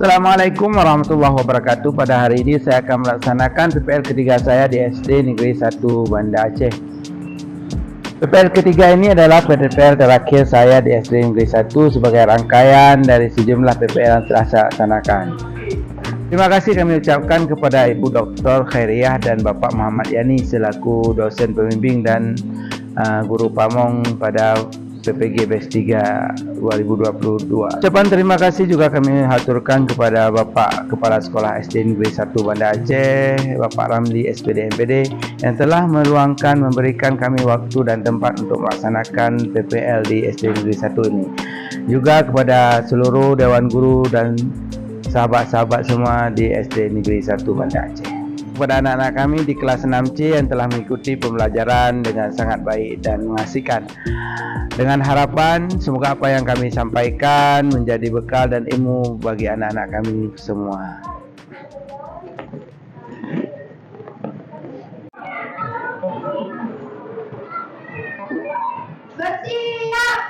Assalamualaikum warahmatullahi wabarakatuh. Pada hari ini saya akan melaksanakan PPL ketiga saya di SD Negeri 1 Banda Aceh. PPL ketiga ini adalah PPL terakhir saya di SD Negeri 1 sebagai rangkaian dari sejumlah PPL yang telah saya laksanakan. Terima kasih kami ucapkan kepada Ibu Dr. Khairiyah dan Bapak Muhammad Yani selaku dosen pembimbing dan guru pamong pada PPG BES 3 2022. Ucapan terima kasih juga kami haturkan kepada Bapak Kepala Sekolah SD Negeri 1 Banda Aceh, Bapak Ramli SPD MPD yang telah memberikan kami waktu dan tempat untuk melaksanakan PPL di SD Negeri 1 ini. Juga kepada seluruh Dewan Guru dan sahabat-sahabat semua di SD Negeri 1 Banda Aceh. Kepada anak-anak kami di kelas 6C yang telah mengikuti pembelajaran dengan sangat baik dan mengasihkan. Dengan harapan semoga apa yang kami sampaikan menjadi bekal dan ilmu bagi anak-anak kami semua. Bersiap.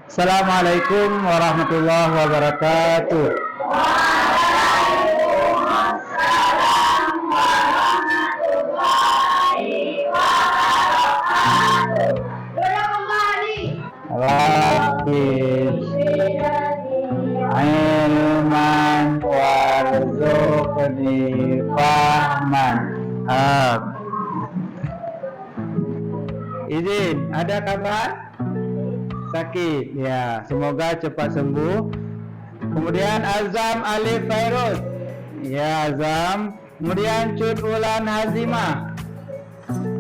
Assalamualaikum warahmatullahi wabarakatuh. Waalaikumsalam warahmatullahi wabarakatuh. Sudah kembali. Rabbi ilman warzuqni fahman. Izin, ada kabar? Sakit, ya, semoga cepat sembuh. Kemudian Azam Alif Fairuz, ya Azam. Kemudian Cud Ulan Hazimah.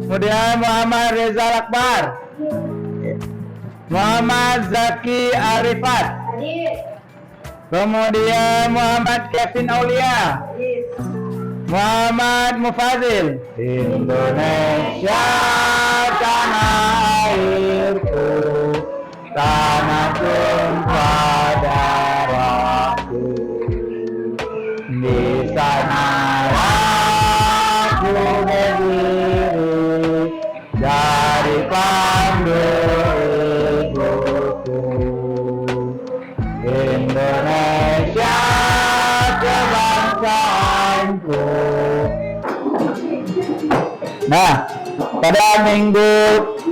Kemudian Muhammad Rizal Akbar, Muhammad Zaki Arifat. Kemudian Muhammad Kevin Aulia, Muhammad Mufazil. Indonesia tanah airku, tanah tumpah darahku, di sana aku berdiri dari pandu ibuku. Indonesia kebangsaanku. Nah, pada minggu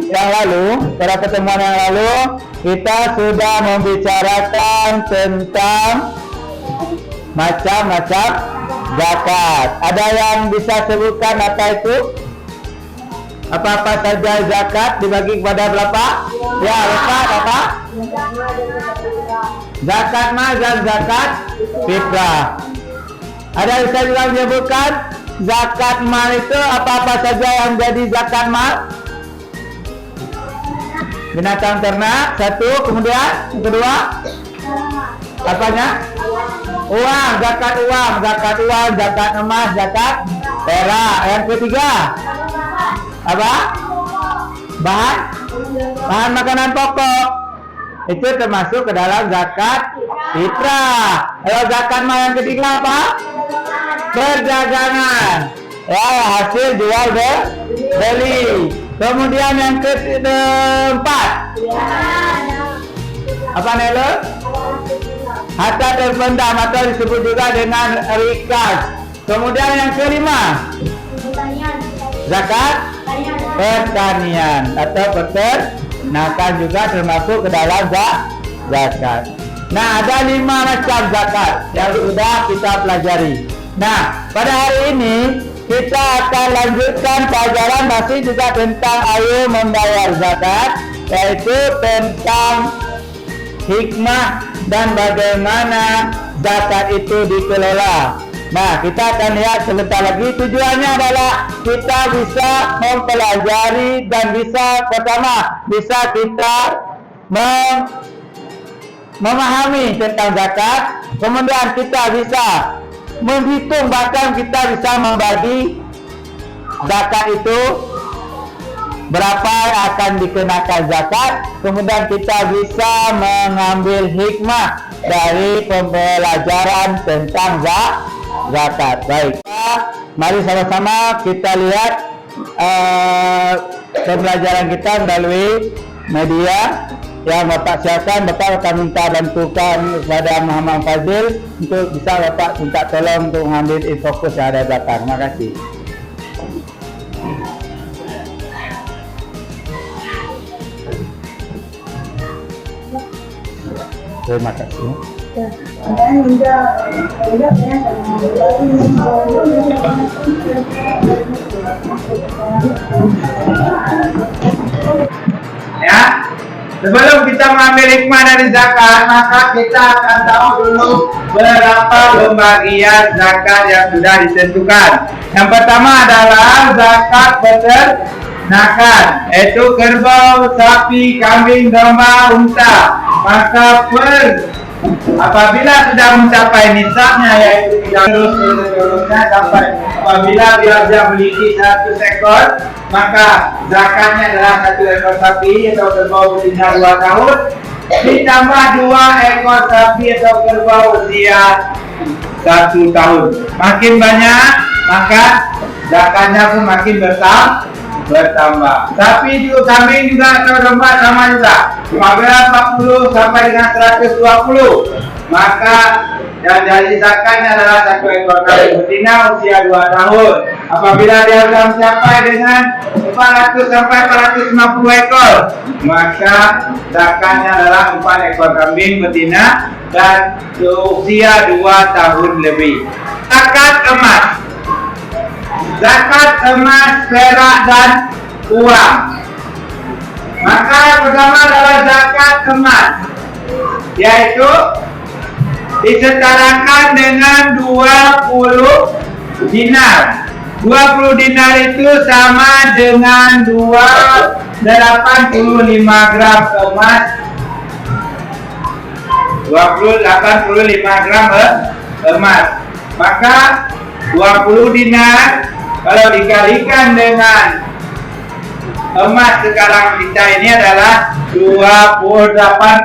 yang lalu, pada pertemuan yang lalu, kita sudah membicarakan tentang macam-macam zakat. Ada yang bisa sebutkan apa itu? Apa-apa saja zakat dibagi kepada berapa? Ya, apa? Zakat mal dan zakat fitrah. Ada yang bisa juga menyebutkan zakat mal itu apa-apa saja yang jadi zakat mal? Binatang ternak satu, kemudian yang kedua apanya? Uang, zakat uang, zakat emas, zakat perak. Yang ketiga apa? Bahan makanan pokok. Itu termasuk ke dalam zakat fitrah. Kalau zakat mal yang ketiga apa? Perdagangan. Ya, hasil jual beli. Kemudian yang keempat apa Nelo? Harta terpendam atau disebut juga dengan rikas. Kemudian yang kelima zakat pertanian atau peternakan juga termasuk ke dalam zakat. Nah, ada 5 macam zakat yang sudah kita pelajari. Nah, pada hari ini kita akan lanjutkan pelajaran masih juga tentang ayo membayar zakat, yaitu tentang hikmah dan bagaimana zakat itu dikelola. Nah, kita akan lihat sebentar lagi. Tujuannya adalah kita bisa mempelajari dan bisa kita memahami tentang zakat. Kemudian kita bisa menghitung, bahkan kita bisa membagi zakat itu berapa yang akan dikenakan zakat. Kemudian kita bisa mengambil hikmah dari pembelajaran tentang zakat. Baik, mari sama-sama kita lihat pembelajaran kita melalui media yang Bapak siapkan, Bapak akan minta bantukan kepada Muhammad Fazil untuk bisa Bapak minta tolong untuk mengambil infokus yang ada di belakang. Terima kasih. Terima kasih. Ya, sebelum kita mengambil hikmah dari zakat, maka kita akan tahu dulu berapa pembagian zakat yang sudah ditentukan. Yang pertama adalah zakat peternakan, yaitu kerbau, sapi, kambing, domba, unta. Maka apabila sudah mencapai nisabnya, yaitu tidak terus-menerusnya sampai apabila dia memiliki 100 ekor, maka zakatnya adalah 1 ekor sapi atau kerbau berusia 2 tahun ditambah 2 ekor sapi atau kerbau usia 1 tahun. Makin banyak, maka zakatnya pun makin bertambah. Sapi juga, kambing juga atau domba sama juga. Apabila 40 sampai dengan 120, maka yang dari zakatnya adalah 1 ekor kambing betina usia 2 tahun. Apabila dia sudah mencapai dengan 400 sampai 450 ekor, maka zakatnya adalah 4 ekor kambing betina dan usia 2 tahun lebih. Zakat emas. Zakat emas, perak dan uang. Maka yang pertama adalah zakat emas, yaitu disetarakan dengan 20 dinar. 20 dinar itu sama dengan 85 gram emas. 85 gram emas. Maka 20 dinar kalau dikalikan dengan emas sekarang kita ini adalah 85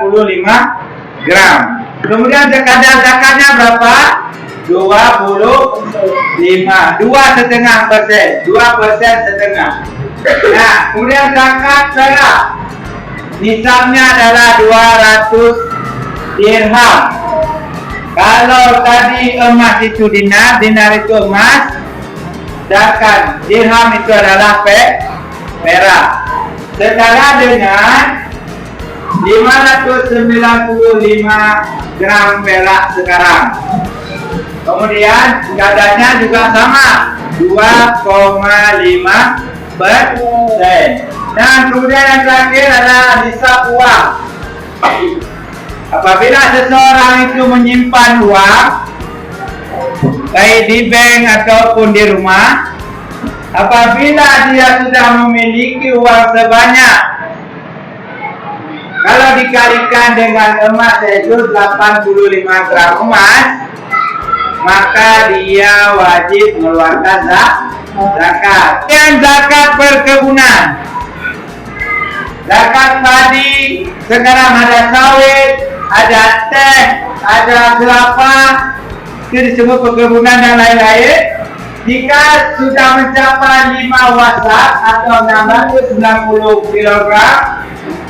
gram. Kemudian kadar zakatnya berapa? 25, 2,5%, 2% setengah. Nah, kemudian zakat perak, nisabnya adalah 200 dirham. Kalau tadi emas itu dinar, dinar itu emas, sedangkan dirham itu adalah perak. Setara dengan 595 gram perak sekarang. Kemudian kadarnya juga sama, 2,5%. Dan kemudian yang terakhir adalah nisab uang. Apabila seseorang itu menyimpan uang, baik di bank ataupun di rumah, apabila dia sudah memiliki uang sebanyak, kalau dikalikan dengan emas yaitu 85 gram emas, maka dia wajib mengeluarkan zakat. Dan zakat perkebunan, zakat padi, sekarang ada sawit, ada teh, ada kelapa, itu disebut perkebunan dan lain-lain. Jika sudah mencapai 5 wasak atau 690 kg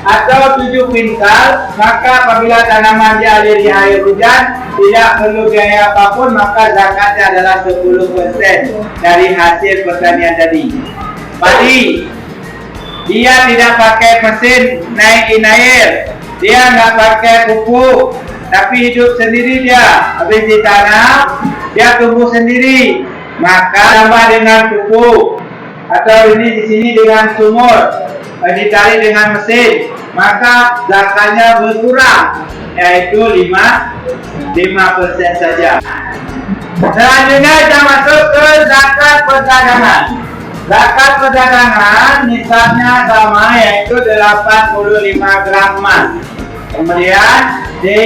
atau 7 kuintal, maka apabila tanaman dialiri air hujan, tidak perlu biaya apapun, maka zakatnya adalah 10% dari hasil pertanian tadi. Padi, dia tidak pakai mesin naikin air, dia nggak pakai pupuk, tapi hidup sendiri dia. Habis ditanam, dia tumbuh sendiri. Maka tambah dengan pupuk atau ini di sini dengan sumur, ditarik dengan mesin, maka zakatnya berkurang, yaitu 5% saja. Selanjutnya kita masuk ke zakat perdagangan. Zakat perdagangan nisabnya sama, yaitu 85 gram emas. Kemudian di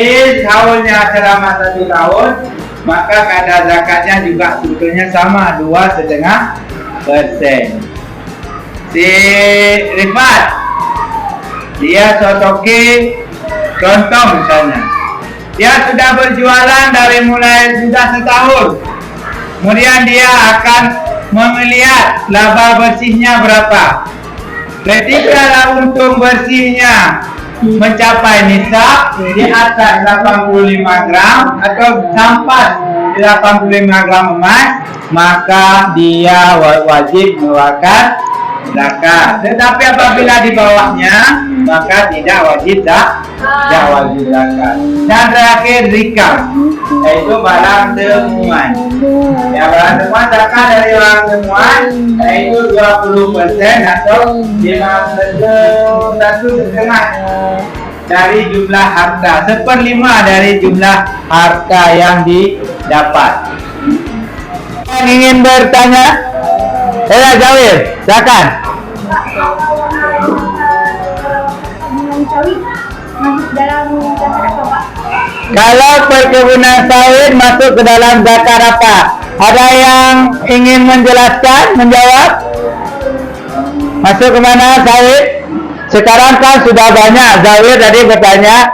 tahunnya selama 1 tahun, maka kadar zakatnya juga sebetulnya sama, 2,5%. Si Rifat, dia sotoki contoh misalnya, dia sudah berjualan dari mulai sudah setahun, kemudian dia akan melihat laba bersihnya berapa. Ketika untung bersihnya mencapai nisab di atas 85 gram atau sampai 85 gram emas, maka dia wajib mengeluarkan zakat. Tetapi apabila di bawahnya, maka tidak wajib zakat. Dan terakhir zikar, yaitu barang temuan. Ya, barang temuan zakat dari barang temuan yaitu 20% atau 1,5 dari jumlah harta, 1/5 dari jumlah harta yang didapat. Yang ingin bertanya, Zawir, silakan. Kalau perkebunan sawit masuk ke dalam zakat apa? Ada yang ingin menjelaskan, menjawab? Masuk ke mana sawit? Sekarang kan sudah banyak. Zawir tadi bertanya,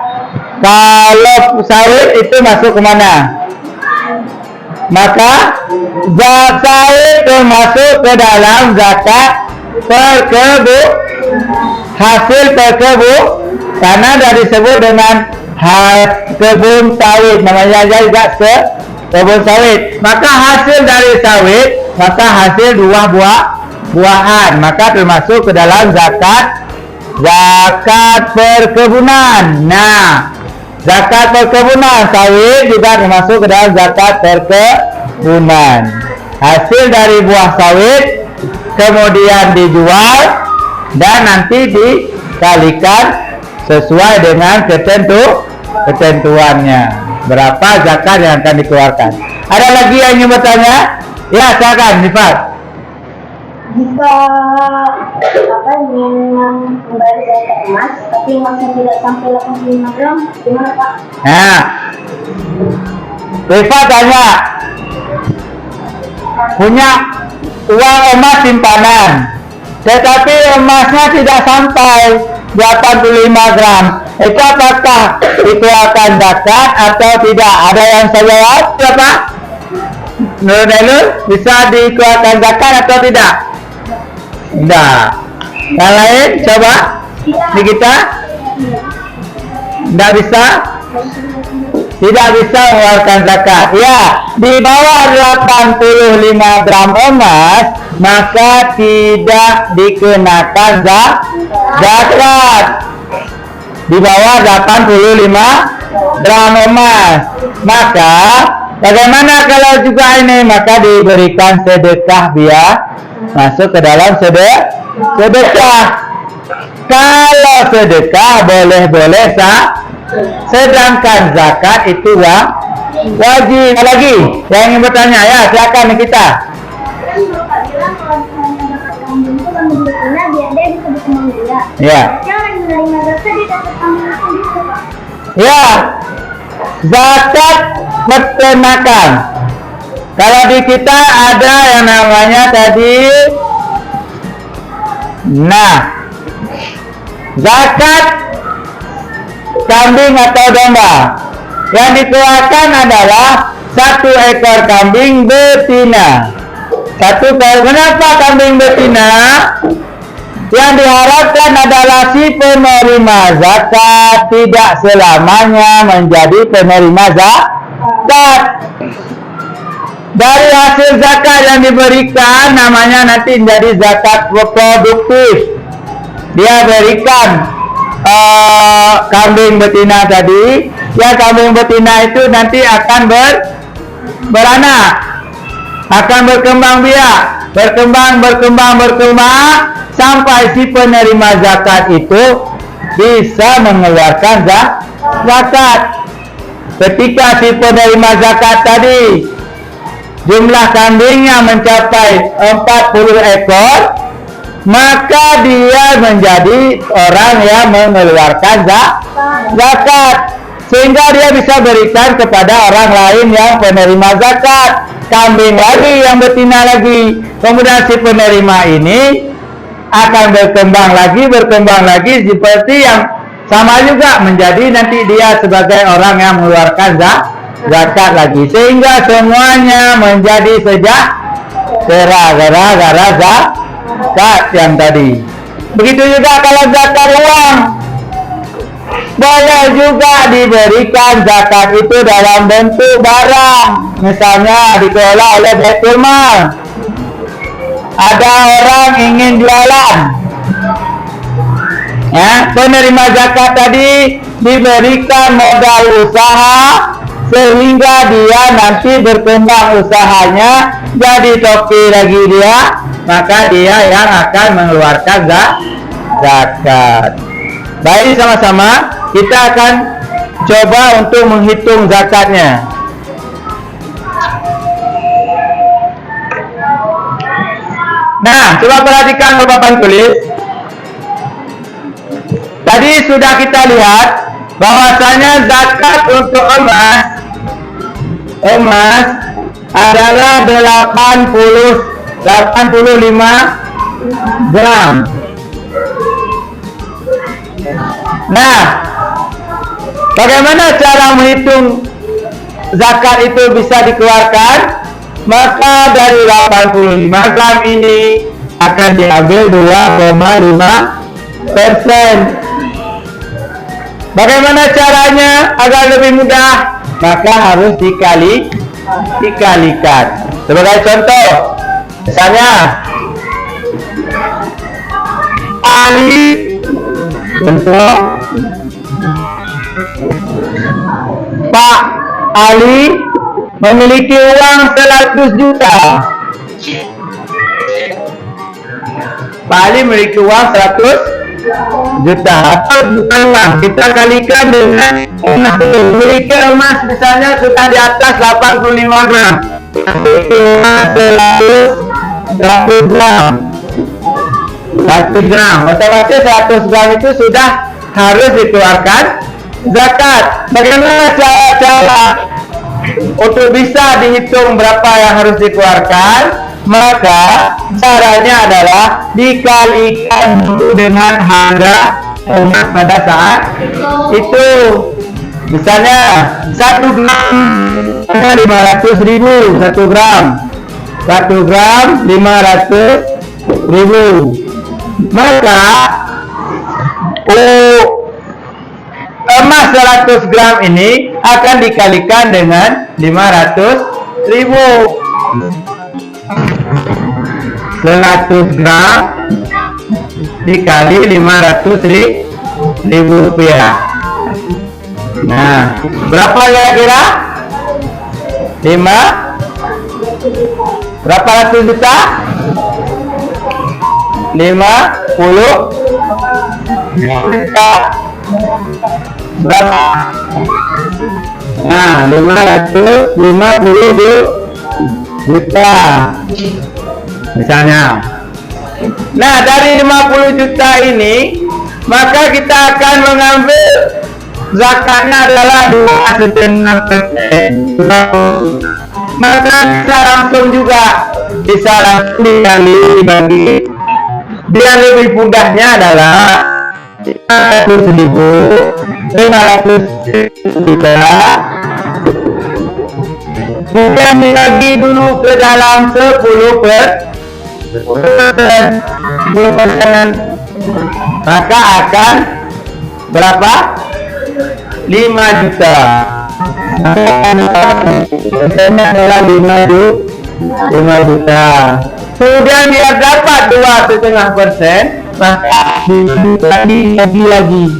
kalau sawit itu masuk ke mana? Maka sawit termasuk ke dalam zakat hasil perkebunan, karena sudah disebut dengan kebun sawit, namanya juga kebun sawit. Maka hasil dari sawit, maka hasil buah-buahan, maka termasuk ke dalam zakat perkebunan. Nah, zakat perkebunan sawit juga termasuk ke dalam zakat perkebunan. Hasil dari buah sawit kemudian dijual dan nanti dikalikan sesuai dengan ketentuannya berapa zakat yang akan dikeluarkan. Ada lagi yang ingin bertanya? Ya, silakan, Nifat. Jika ingin membayar zakat emas, tapi emasnya tidak sampai 85 gram, gimana Pak? Nah, Nifat tanya, punya uang emas simpanan, tetapi emasnya tidak sampai 85 gram. Itu apakah dikeluarkan zakat atau tidak? Ada yang saya jawab? Siapa? Nurul Dailul, bisa dikeluarkan zakat atau tidak? Tidak. Yang lain, coba. Nikita? Tidak bisa? Tidak bisa mengeluarkan zakat. Ya, di bawah 85 gram emas, maka tidak dikenakan zakat. Di bawah 85 gram emas, maka bagaimana kalau juga ini? Maka diberikan sedekah, biar masuk ke dalam sedekah. Kalau sedekah boleh-boleh sah, sedangkan zakat itu wajib. Lagi yang ingin bertanya, ya silakan kita. Ya. Ya, zakat peternakan. Kalau di kita ada yang namanya tadi, zakat kambing atau domba. Yang dikeluarkan adalah 1 ekor kambing betina. Kenapa kambing betina? Yang diharapkan adalah si penerima zakat tidak selamanya menjadi penerima zakat. Dari hasil zakat yang diberikan, namanya nanti menjadi zakat produktif. Dia berikan kambing betina tadi, ya kambing betina itu nanti akan beranak, akan berkembang biak, berkembang sampai si penerima zakat itu bisa mengeluarkan zakat. Ketika si penerima zakat tadi jumlah kambingnya mencapai 40 ekor, maka dia menjadi orang yang mengeluarkan zakat, sehingga dia bisa berikan kepada orang lain yang penerima zakat. Kambing lagi, yang betina lagi. Kemudian si penerima ini akan berkembang lagi seperti yang sama juga, menjadi nanti dia sebagai orang yang mengeluarkan zakat lagi, sehingga semuanya menjadi sejahtera gara-gara zakat yang tadi. Begitu juga kalau zakat uang, boleh juga diberikan zakat itu dalam bentuk barang, misalnya dikelola oleh Baitul Mal. Ada orang ingin jualan, ya, penerima zakat tadi diberikan modal usaha sehingga dia nanti berkembang usahanya jadi topi lagi dia, maka dia yang akan mengeluarkan zakat. Baik, sama-sama kita akan coba untuk menghitung zakatnya. Nah, coba perhatikan papan tulis. Tadi sudah kita lihat bahwasanya zakat untuk emas adalah 85 gram. Nah, bagaimana cara menghitung zakat itu bisa dikeluarkan? Maka dari 85 gram ini akan diambil 2,5%. Bagaimana caranya agar lebih mudah? Maka harus dikalikan. Sebagai contoh, misalnya Ali contoh Pak Ali memiliki uang 100 juta. Pak Ali memiliki uang 100 juta atau bukan uang, kita kalikan dengan memiliki emas misalnya sudah di atas 85 gram, 100 gram, 1 gram, otomatis 100 gram itu sudah harus dikeluarkan zakat. Bagaimana cara untuk bisa dihitung berapa yang harus dikeluarkan? Maka caranya adalah dikalikan dengan harga emas pada saat itu. Misalnya 1 gram 500.000, 1 gram 500.000. Maka emas 100 gram ini akan dikalikan dengan 500.000. 100 gram dikali 500.000 rupiah. Nah, berapa kira-kira? Berapa ratus juta? 50 juta. Berapa? Nah, 550 juta misalnya. Nah, dari 50 juta ini maka kita akan mengambil zakatnya adalah 2,5%. Maka bisa langsung dibagi. Biar lebih mudahnya adalah 500 juta kemudian dibagi dulu ke dalam 10%, maka akan berapa? 5 juta. Persennya adalah 5 juta. Kemudian biar dapat 2,5%, maka dibagi lagi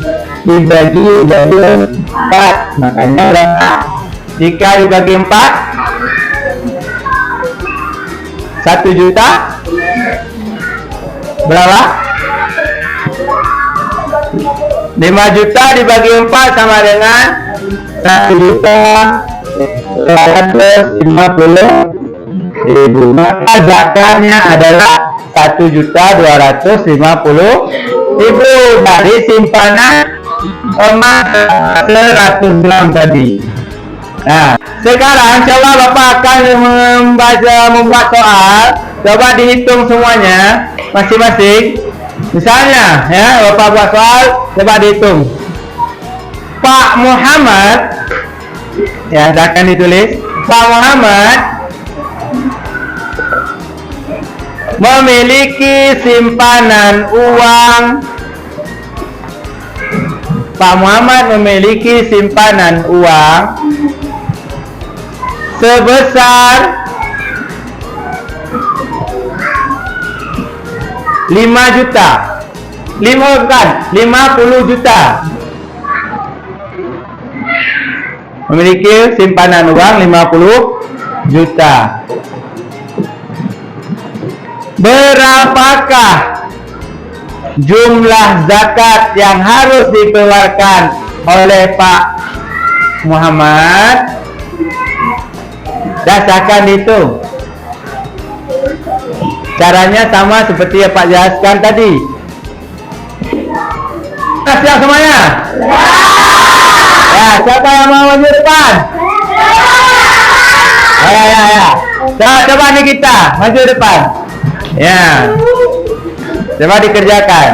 4. Makanya berapa? Jika dibagi 4, 1 juta berapa? 5 juta dibagi 4 sama dengan 1.250.000. Maka zakatnya adalah 1.250.000 dari simpanan emas 100 gram tadi. Nah, sekarang coba Bapak akan membuat soal. Coba dihitung semuanya masing-masing. Misalnya, ya, Bapak buat soal, coba dihitung. Pak Muhammad, ya, akan ditulis. Pak Muhammad memiliki simpanan uang. Pak Muhammad memiliki simpanan uang sebesar 5 juta. 50 juta. Memiliki simpanan uang 50 juta. Berapakah jumlah zakat yang harus dikeluarkan oleh Pak Muhammad? Dasarkan itu. Caranya sama seperti yang Pak jelaskan tadi. Siap semuanya? Ya, siapa yang mau maju depan? Ya. Coba nih kita maju depan. Ya. Coba dikerjakan.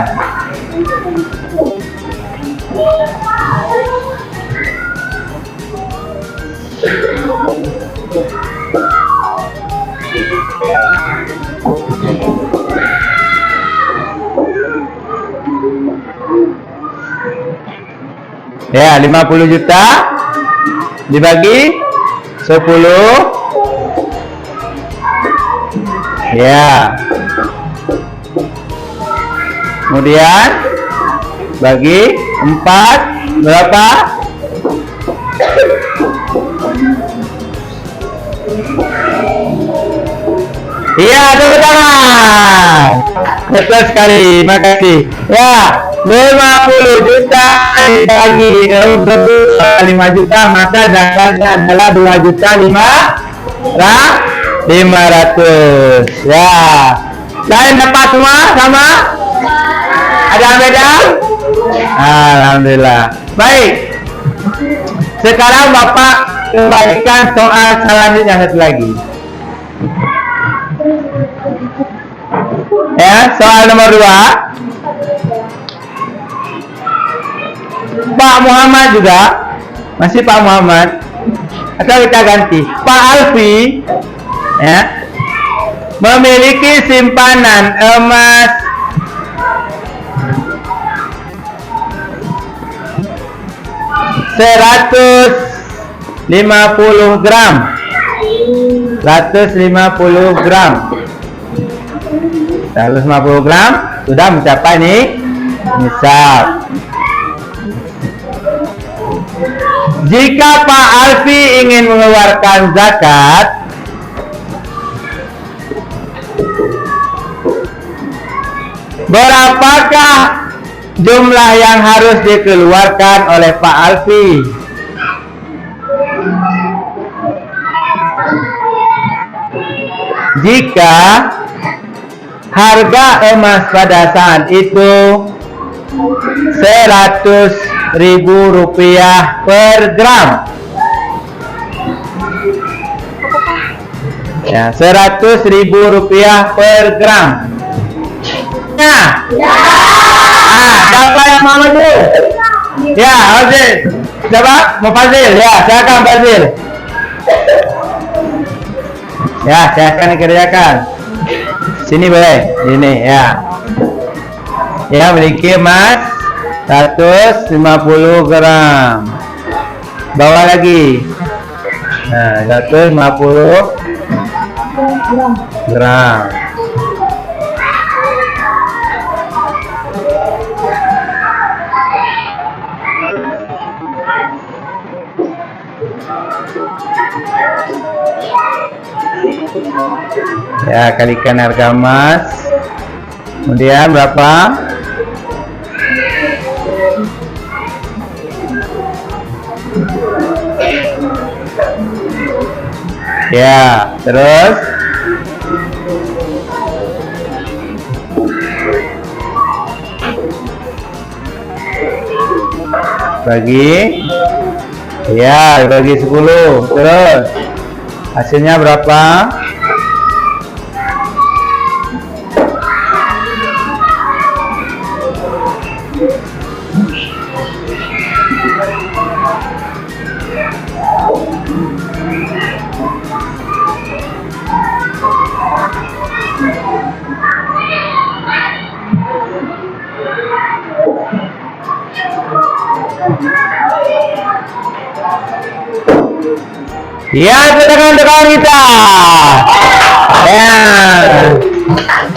Ya, 50 juta dibagi 10. Ya. Kemudian bagi 4 berapa? Iya, tepuk tangan. Betul sekali, makasih. Ya, 50 juta dibagi 5 juta, maka zakatnya adalah 2 juta 500. Ya. Lain dapat semua sama? Ada beda? Alhamdulillah. Baik. Sekarang Bapak kembalikan soal selanjutnya satu lagi. Ya, soal nomor 2. Pak Muhammad juga, masih Pak Muhammad, atau kita ganti Pak Alfi, ya, memiliki simpanan emas 150 gram. 150 gram. 150 gram sudah mencapai nih nisab. Jika Pak Alfi ingin mengeluarkan zakat, berapakah jumlah yang harus dikeluarkan oleh Pak Alfi? Jika harga emas pada saat itu 100.000 rupiah per gram. Ya, 100.000 rupiah per gram. Nah, siapa yang mau maju? Ya, Fazil. Coba, mau Fazil. Ya, silakan Fazil. Ya, saya akan kerjakan. Sini boleh. Ini ya. Ya, memiliki emas 150 gram. Bawa lagi. Nah, 150 gram. Ya, kalikan harga emas. Kemudian berapa? Ya, terus bagi, ya, bagi 10. Terus hasilnya berapa? Ya, tekan kita. Ya.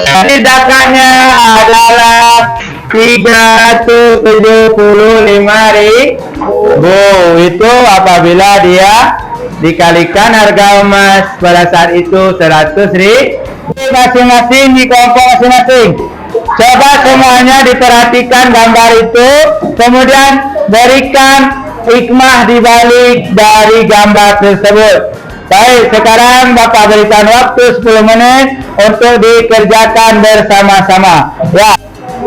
Jadi zakatnya adalah 375.000. Itu apabila dia dikalikan harga emas pada saat itu 100.000. Masing-masing di kelompok masing-masing. Coba semuanya diperhatikan gambar itu, kemudian berikan hikmah dibalik dari gambar tersebut. Baik, sekarang Bapak berikan waktu 10 menit untuk dikerjakan bersama-sama. Ya,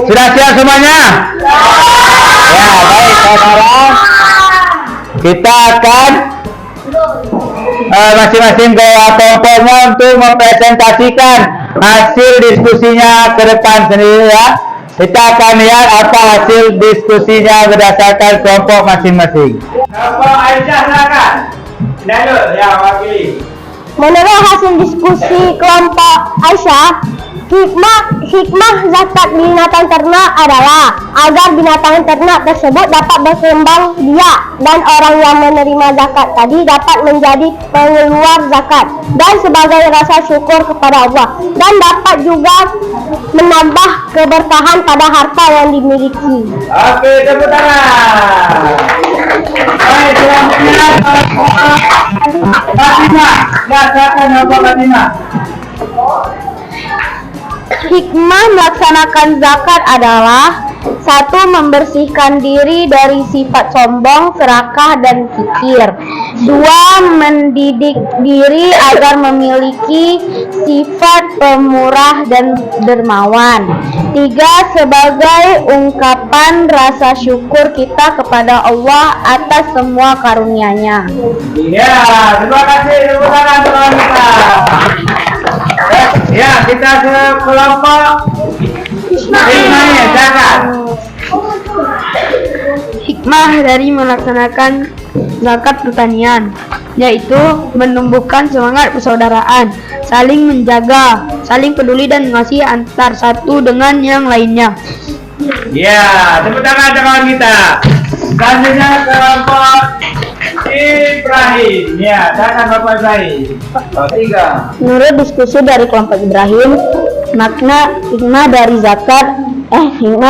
sudah siap semuanya? Ya, baik. Sekarang kita akan masing-masing ke kelompoknya untuk mempresentasikan hasil diskusinya ke depan sendiri ya. Kita akan lihat apa hasil diskusinya berdasarkan kelompok masing-masing. Kelompok Aisyah silakan. Lalu ya wakili. Menurut hasil diskusi kelompok Aisyah, hikmah zakat binatang ternak adalah agar binatang ternak tersebut dapat berkembang biak dan orang yang menerima zakat tadi dapat menjadi pengeluar zakat dan sebagai rasa syukur kepada Allah, dan dapat juga menambah keberkahan pada harta yang dimiliki. Oke, tepuk tangan. Baik, selanjutnya Fatimah. Silakan Bapak Fatimah. Hikmah melaksanakan zakat adalah: 1. Membersihkan diri dari sifat sombong, serakah, dan kikir. 2. Mendidik diri agar memiliki sifat pemurah dan dermawan. 3. Sebagai ungkapan rasa syukur kita kepada Allah atas semua karunia-Nya. Ya, terima kasih. Tepuk tangan teman-teman. Ya, kita ke kelompok hikmahnya zakat. Hikmah dari melaksanakan zakat pertanian, yaitu menumbuhkan semangat persaudaraan, saling menjaga, saling peduli dan mengasihi antar satu dengan yang lainnya. Ya, tepuk tangan kawan kita. Selanjutnya kelompok Ibrahim. Ya, silakan Bapak Ibrahim. 3. Menurut diskusi dari kelompok Ibrahim, hikmah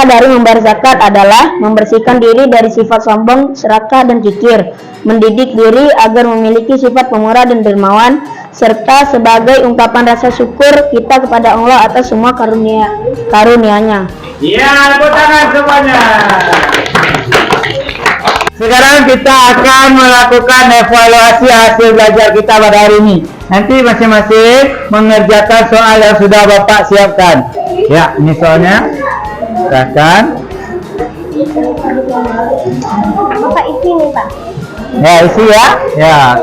dari membayar zakat adalah membersihkan diri dari sifat sombong, serakah, dan kikir, mendidik diri agar memiliki sifat pemurah dan dermawan, serta sebagai ungkapan rasa syukur kita kepada Allah atas semua karunia-Nya. Ya, tepuk tangan semuanya. Sekarang kita akan melakukan evaluasi hasil belajar kita pada hari ini. Nanti masing-masing mengerjakan soal yang sudah Bapak siapkan. Ya, ini soalnya. Silakan. Bapak isi nih, Pak. Ya, isi ya. Ya.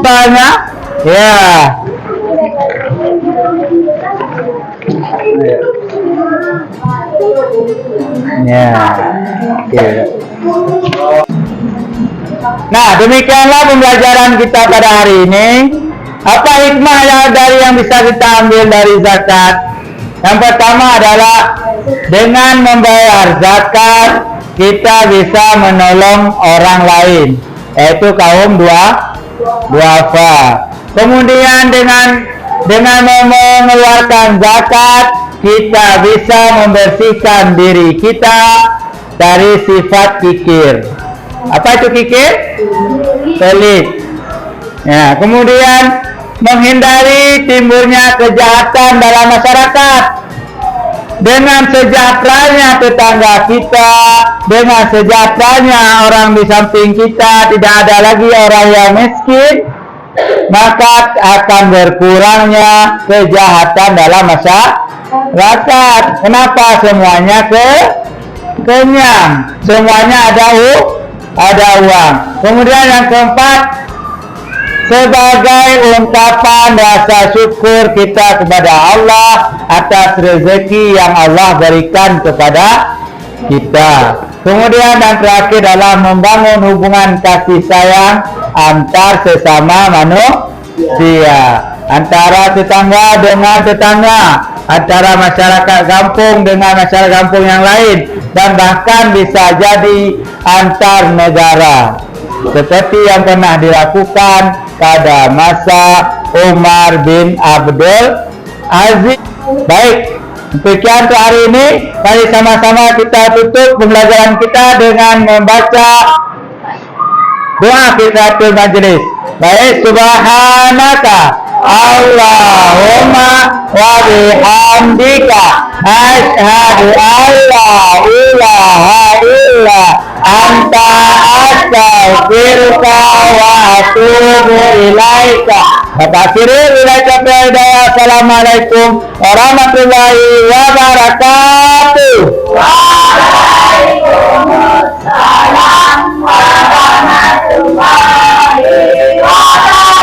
Banyak. Ya. Ya. Oke. Nah, demikianlah pembelajaran kita pada hari ini. Apa hikmah yang bisa kita ambil dari zakat? Yang pertama adalah dengan membayar zakat kita bisa menolong orang lain, yaitu kaum duafa. Kemudian dengan mengeluarkan zakat kita bisa membersihkan diri kita dari sifat kikir. Apa itu kikir? Pelit. Ya, kemudian menghindari timbulnya kejahatan dalam masyarakat. Dengan sejahteranya tetangga kita, dengan sejahteranya orang di samping kita, tidak ada lagi orang yang miskin, maka akan berkurangnya kejahatan dalam masyarakat. Kenapa? Semuanya kenyang, semuanya ada uang. Kemudian yang keempat, sebagai ungkapan rasa syukur kita kepada Allah atas rezeki yang Allah berikan kepada kita. Kemudian dan terakhir adalah membangun hubungan kasih sayang antar sesama manusia, antara tetangga dengan tetangga, antara masyarakat kampung dengan masyarakat kampung yang lain, dan bahkan bisa jadi antar negara, seperti yang pernah dilakukan pada masa Umar bin Abdul Aziz. Baik, demikian untuk hari ini. Mari sama-sama kita tutup pembelajaran kita dengan membaca doa kifaratul majlis. Baik, subhanaka Allahumma wa bihamdika asyhadu an la ilaha illa anta astaghfiruka wa atubu ilaika. Assalamualaikum warahmatullahi wabarakatuh. Waalaikumsalam warahmatullahi wabarakatuh.